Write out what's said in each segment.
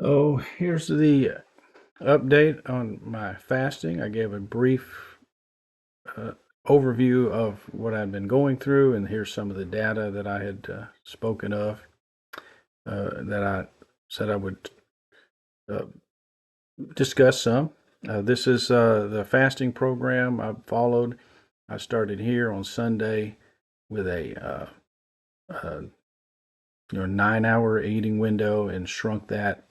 So here's the update on my fasting. I gave a brief uh, overview of what I've been going through, and here's some of the data that I had spoken of that I said I would uh, discuss some. This is the fasting program I followed. I started here on Sunday with a uh, 9-hour eating window and shrunk that,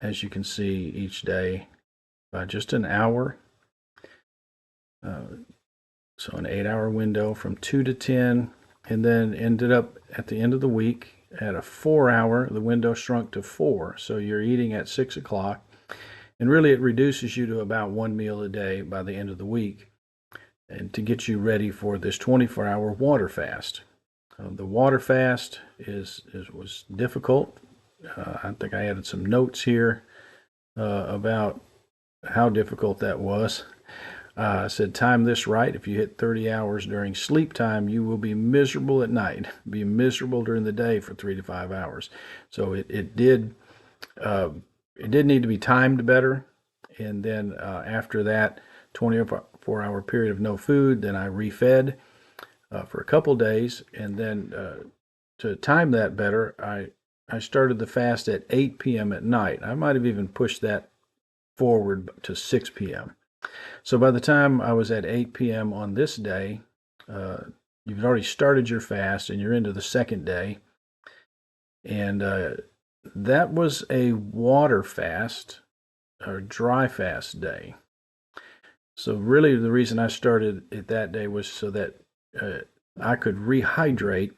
as you can see, each day by just an hour. Uh, so an 8-hour window from 2 to 10, and then ended up at the end of the week at a 4-hour. The window shrunk to 4, so you're eating at 6 o'clock, and really it reduces you to about one meal a day by the end of the week, and to get you ready for this 24-hour water fast. The water fast was difficult. I think I added some notes here about how difficult that was. I said, time this right. If you hit 30 hours during sleep time, you will be miserable at night, be miserable during the day for 3 to 5 hours. So it did need to be timed better. And then after that 24-hour period of no food, then I refed for a couple days. And then to time that better, I started the fast at 8 p.m. at night. I might have even pushed that forward to 6 p.m. So by the time I was at 8 p.m. on this day, you've already started your fast and you're into the second day. And that was a water fast or dry fast day. So really the reason I started it that day was so that I could rehydrate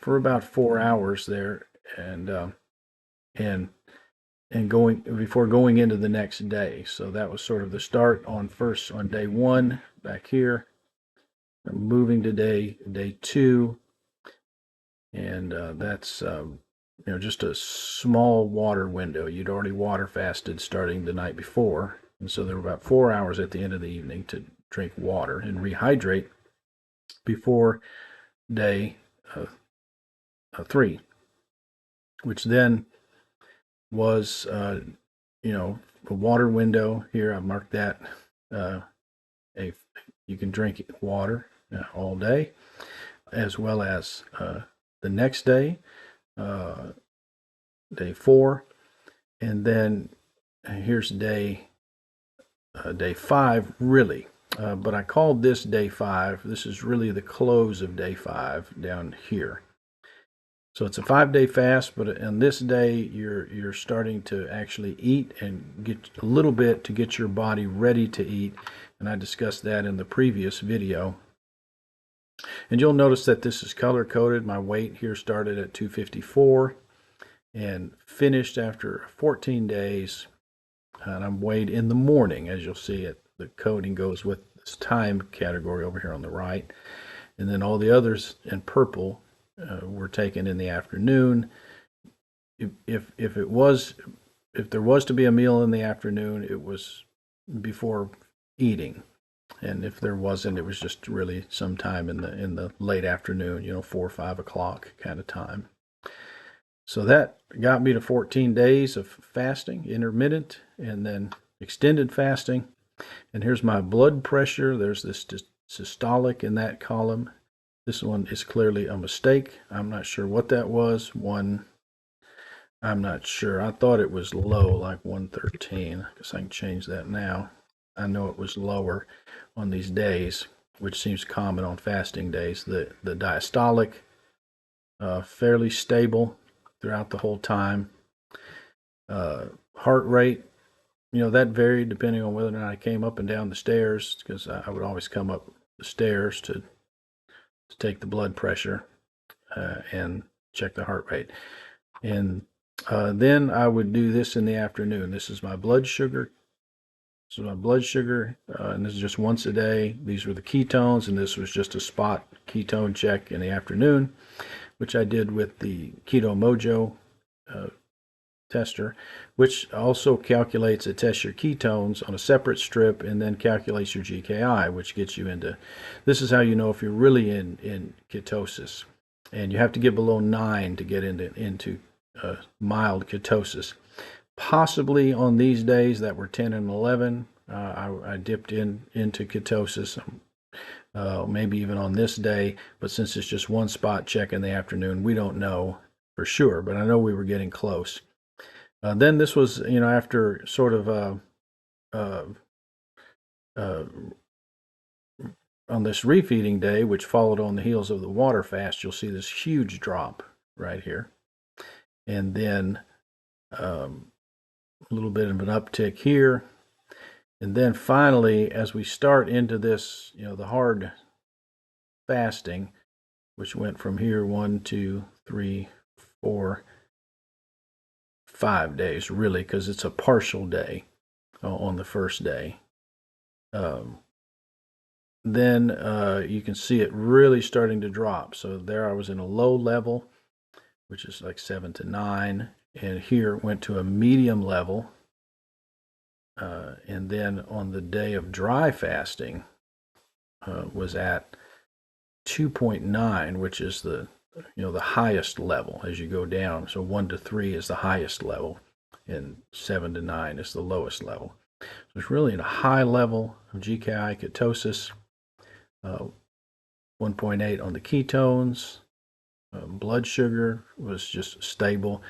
for about 4 hours there and going before going into the next day. So that was sort of the start on day one back here. I'm moving to day two, and that's just a small water window. You'd already water fasted starting the night before, and so there were about 4 hours at the end of the evening to drink water and rehydrate before day three, which then was a water window here. I marked that. You can drink water all day, as well as the next day, day 4, and then here's day 5, really. But I called this day 5. This is really the close of day 5 down here. So it's a 5-day fast, but on this day you're starting to actually eat and get a little bit to get your body ready to eat, and I discussed that in the previous video. And you'll notice that this is color coded. My weight here started at 254 and finished after 14 days, and I'm weighed in the morning. As you'll see, the coding goes with this time category over here on the right, and then all the others in purple were taken in the afternoon. If there was to be a meal in the afternoon, it was before eating, and if there wasn't, it was just really sometime in the late afternoon, 4 or 5 o'clock kind of time. So that got me to 14 days of fasting, intermittent, and then extended fasting. And here's my blood pressure. There's this systolic in that column. This one is clearly a mistake. I'm not sure what that was. I'm not sure. I thought it was low, like 113. I guess I can change that now. I know it was lower on these days, which seems common on fasting days. The diastolic, fairly stable throughout the whole time. Heart rate, that varied depending on whether or not I came up and down the stairs, because I would always come up the stairs to take the blood pressure and check the heart rate. And then I would do this in the afternoon. This is my blood sugar. So my blood sugar, and this is just once a day. These were the ketones, and this was just a spot ketone check in the afternoon, which I did with the Keto Mojo tester, which also calculates, it tests your ketones on a separate strip and then calculates your GKI, which gets you into, this is how you know if you're really in ketosis. And you have to get below 9 to get into mild ketosis. Possibly on these days that were 10 and 11, I dipped into ketosis, maybe even on this day, but since it's just one spot check in the afternoon, we don't know for sure, but I know we were getting close. Then this was, after sort of on this refeeding day, which followed on the heels of the water fast, you'll see this huge drop right here. And then a little bit of an uptick here. And then finally, as we start into this, the hard fasting, which went from here 1, 2, 3, 4, 5 days, really, because it's a partial day on the first day. Then you can see it really starting to drop. So there I was in a low level, which is like 7 to 9. And here it went to a medium level. And then on the day of dry fasting was at 2.9, which is the highest level as you go down. So 1 to 3 is the highest level, and 7 to 9 is the lowest level. So it's really a high level of GKI ketosis. 1.8 on the ketones. Blood sugar was just stable.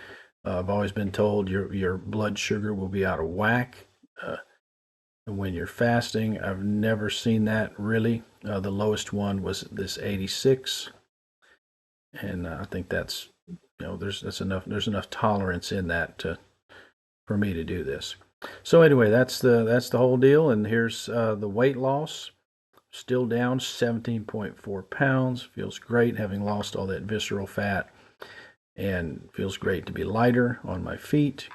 I've always been told your blood sugar will be out of whack when you're fasting. I've never seen that really. The lowest one was this 86, and I think that's there's enough tolerance in that for me to do this. So anyway, that's the whole deal. And here's the weight loss. Still down 17.4 pounds. Feels great having lost all that visceral fat, and feels great to be lighter on my feet.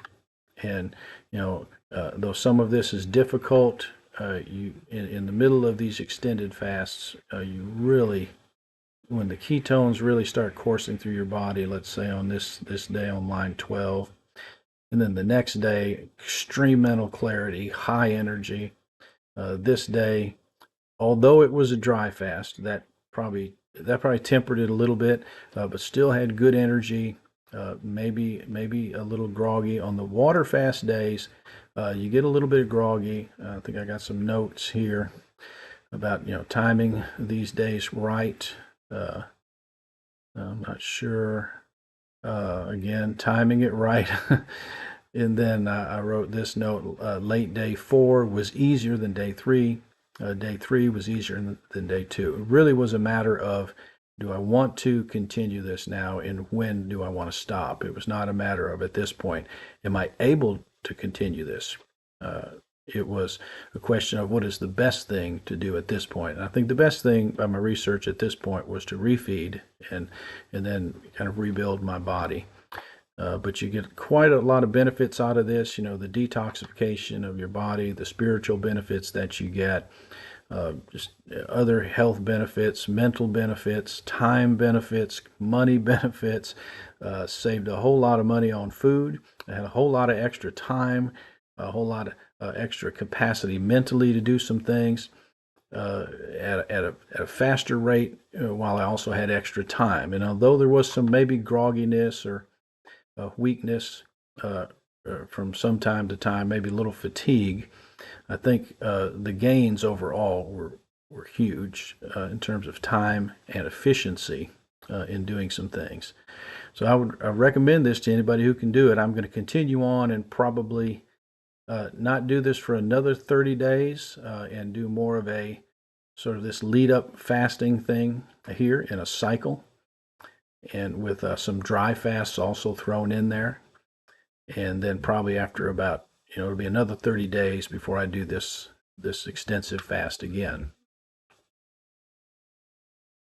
And though some of this is difficult, you in the middle of these extended fasts, you really, when the ketones really start coursing through your body, let's say on this day on line 12, and then the next day, extreme mental clarity, high energy. This day, although it was a dry fast, that probably tempered it a little bit, but still had good energy. Maybe a little groggy on the water fast days. You get a little bit groggy. I think I got some notes here about timing these days right. I'm not sure. Again, timing it right. And then I wrote this note: late day 4 was easier than day 3. Day 3 was easier than day 2. It really was a matter of, do I want to continue this now, and when do I want to stop? It was not a matter of, at this point, am I able to continue this? It was a question of what is the best thing to do at this point. And I think the best thing by my research at this point was to refeed and then kind of rebuild my body. But you get quite a lot of benefits out of this, the detoxification of your body, the spiritual benefits that you get, just other health benefits, mental benefits, time benefits, money benefits. Saved a whole lot of money on food. I had a whole lot of extra time, a whole lot of extra capacity mentally to do some things at a faster rate, while I also had extra time. And although there was some maybe grogginess or weakness from some time to time, maybe a little fatigue, I think the gains overall were huge in terms of time and efficiency in doing some things. So I recommend this to anybody who can do it. I'm going to continue on and probably not do this for another 30 days and do more of a sort of this lead up fasting thing here in a cycle, and with some dry fasts also thrown in there. And then probably after about, it'll be another 30 days before I do this extensive fast again.